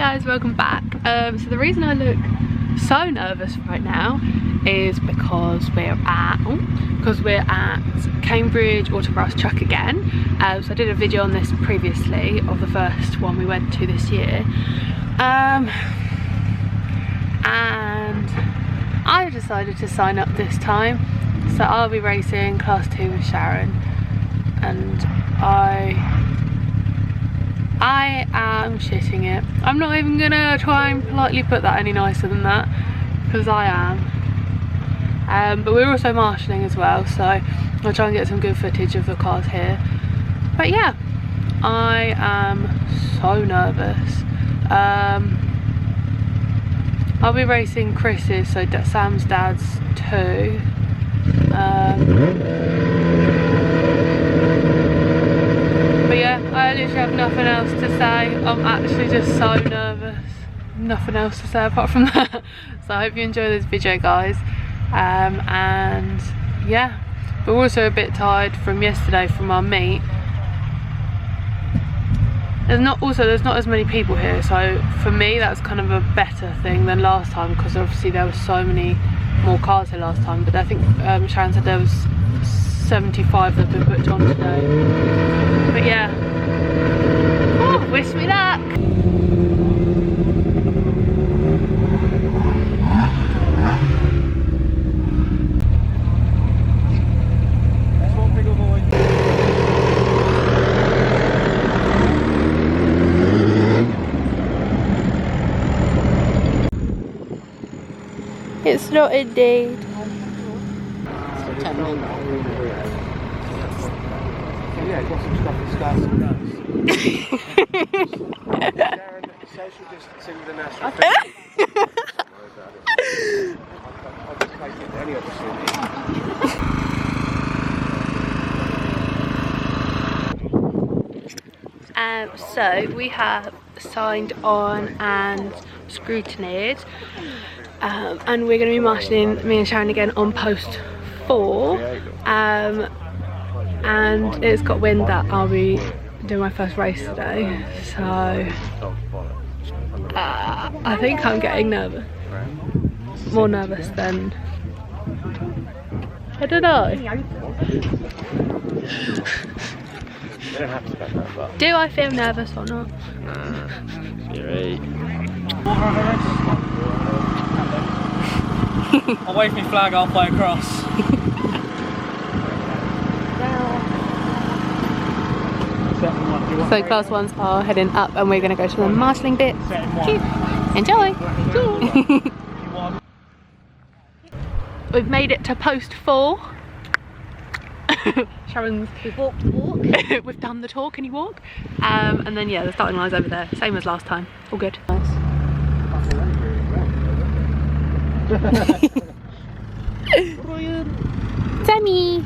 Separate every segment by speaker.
Speaker 1: guys, welcome back. So the reason I look so nervous right now is because we're at Cambridge Autograss Club again. So I did a video on this previously of the first one we went to this year, and I decided to sign up this time. So I'll be racing Class 2 with Sharron, and I am shitting it. I'm not even gonna try and politely put that any nicer than that, because I am. But we're also marshalling as well, so I'll try and get some good footage of the cars here. But yeah, I am so nervous. I'll be racing Chris's, so Sam's dad's too. But yeah, I literally have nothing else to say. I'm actually just so nervous. Nothing else to say apart from that. So I hope you enjoy this video, guys. And yeah, but we're also a bit tired from yesterday from our meet. There's not as many people here, so for me that's kind of a better thing than last time, because obviously there were so many more cars here last time. But I think Sharron said there was 75 that have been put on today. But yeah, oh, wish me luck. It's not indeed.
Speaker 2: Yeah, got some stuff in scarves and nuts. Sharron, social distancing with the national thing. I'll just take it any opportunity.
Speaker 1: So we have signed on and scrutinised, and we're going to be marshalling, me and Sharron again, on post 4. And it's got wind that I'll be doing my first race today, so I think I'm getting nervous, more nervous than, I don't know. Do I feel nervous or not?
Speaker 3: You're right.
Speaker 4: I'll wave my flag halfway across.
Speaker 1: So class 1s are heading up, and we're going to go to the marshalling bit. Cute. Enjoy! We've made it to post 4. Sharron's...
Speaker 5: We've walked the walk.
Speaker 1: We've done the talk. Can you walk? And then yeah, the starting line's over there. Same as last time. All good. Nice. Sammy!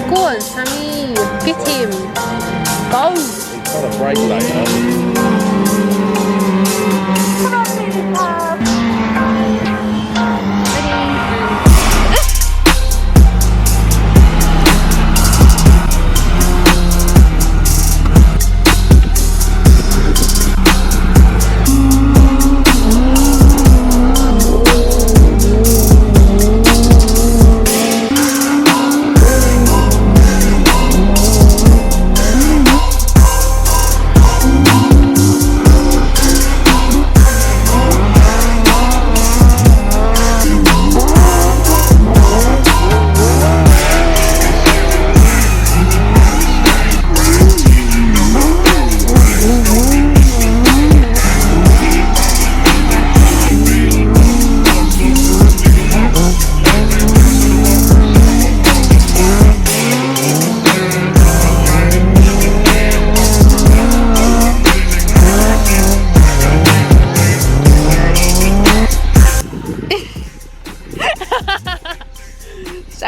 Speaker 1: Go on, Sammy, get him. Go!
Speaker 3: He's got a brake later.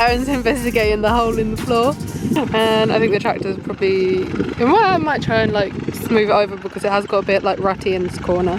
Speaker 1: Sharon's investigating the hole in the floor, and I think the tractor's probably, well, I might try and like smooth it over because it has got a bit like rutty in this corner.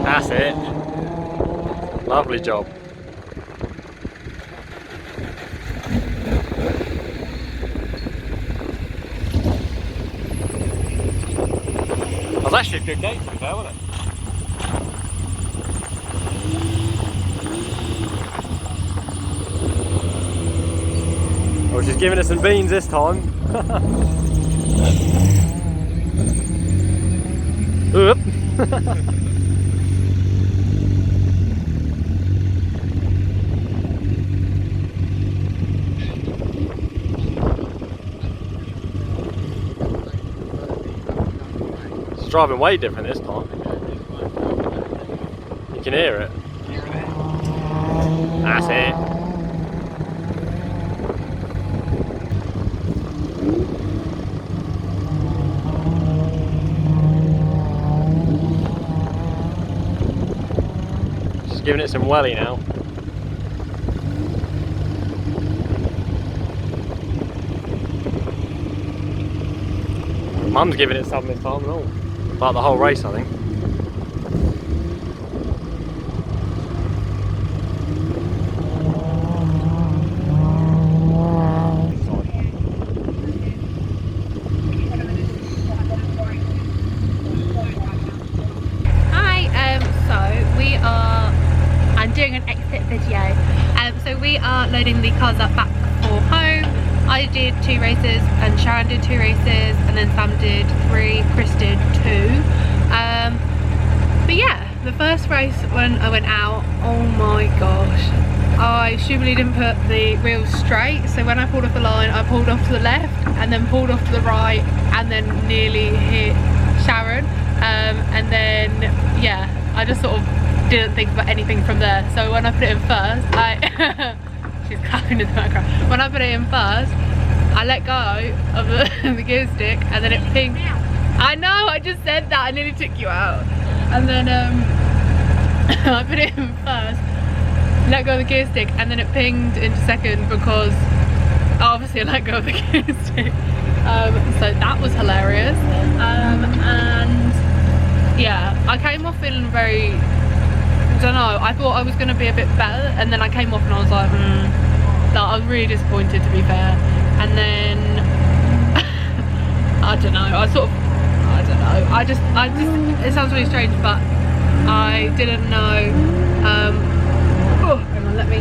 Speaker 4: That's it. Lovely job. That was actually a good gate to be fair, wasn't it? Oh, she's giving us some beans this time. Oop. It's driving way different this time. You can hear it. That's it. Giving it some welly now. Mum's giving it some this time and all. About the whole race, I think.
Speaker 1: Doing an exit video. So we are loading the cars up back for home. I did 2 races and Sharron did 2 races and then Sam did 3, Chris did 2. But yeah, the first race when I went out, oh my gosh, I stupidly didn't put the wheels straight, so when I pulled off the line I pulled off to the left and then pulled off to the right and then nearly hit Sharron, and then yeah, I just sort of didn't think about anything from there. So when I put it in first, she's clapping in the background. When I put it in first, I let go of the gear stick and then it pinged. I know, I just said that, I nearly took you out. And then I put it in first, let go of the gear stick, and then it pinged into second because obviously I let go of the gear stick. So that was hilarious. And yeah, I came off feeling very, I don't know, I thought I was going to be a bit better, and then I came off and I was like, I was really disappointed to be fair. And then I don't know, I I just, it sounds really strange, but I didn't know. Oh, hang on, let me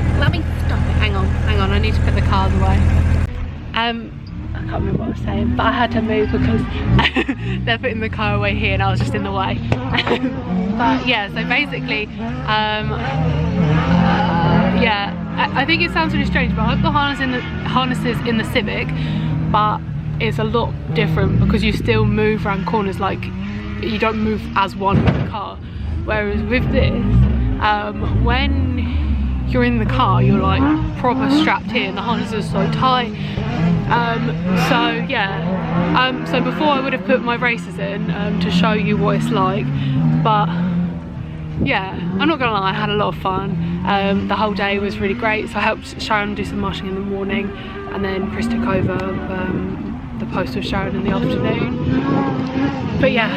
Speaker 1: stop it. Hang on, I need to put the cars away. I can't remember what I was saying, but I had to move because they're putting the car away here and I was just in the way. But yeah, so basically, yeah, I think it sounds really strange, but I like the harnesses in the Civic, but it's a lot different because you still move around corners, like you don't move as one with the car. Whereas with this, when you're in the car, you're like proper strapped in, the harness is so tight. So yeah, so before I would have put my races in to show you what it's like, but yeah, I'm not gonna lie, I had a lot of fun. The whole day was really great, so I helped Sharon do some marshalling in the morning, and then Chris took over the post with Sharon in the afternoon. But yeah,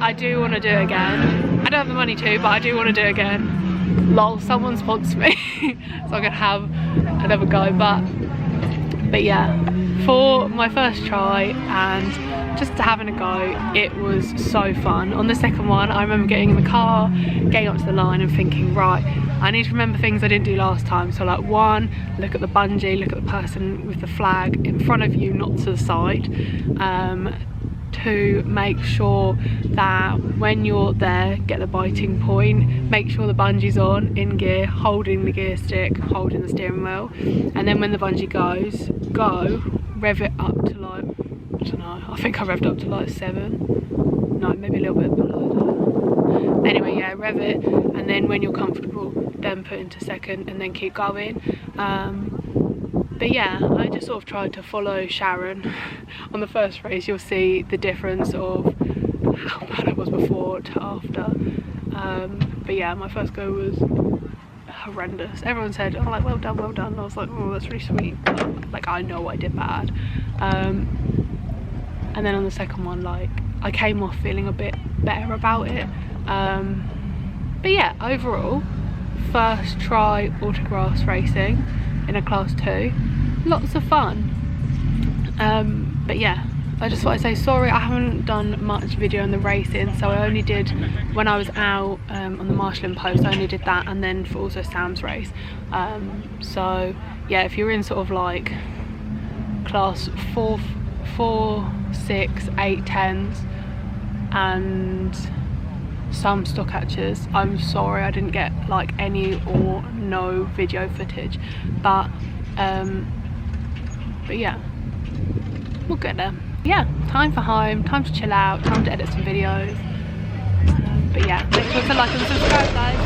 Speaker 1: I do want to do it again. I don't have the money to, but I do want to do it again. Lol, someone sponsor me so I can have another go. But yeah, for my first try and just having a go, it was so fun. On the second one, I remember getting in the car, getting up to the line and thinking, right, I need to remember things I didn't do last time. So like, one, look at the bungee, look at the person with the flag in front of you, not to the side. To make sure that when you're there, get the biting point, make sure the bungee's on, in gear, holding the gear stick, holding the steering wheel, and then when the bungee goes, rev it up to like, I don't know, I think I revved up to like 7, no, maybe a little bit below that. Anyway, yeah, rev it, and then when you're comfortable, then put into second and then keep going. But yeah, I just sort of tried to follow Sharon. On the first race, you'll see the difference of how bad I was before to after. But yeah, my first go was horrendous. Everyone said, oh, like, well done, well done. And I was like, oh, that's really sweet. Like, I know I did bad. And then on the second one, like, I came off feeling a bit better about it. But yeah, overall, first try autograss racing in a class 2, lots of fun. But yeah, I just thought I'd say sorry, I haven't done much video on the racing, so I only did when I was out on the marshalling post, I only did that, and then for also Sam's race. So yeah, if you're in sort of like class 4, 6, 8, 10s and some stock catchers, I'm sorry I didn't get like any or no video footage, but yeah, we'll get there. Yeah, time for home, time to chill out, time to edit some videos. But yeah, make sure to like and subscribe, guys.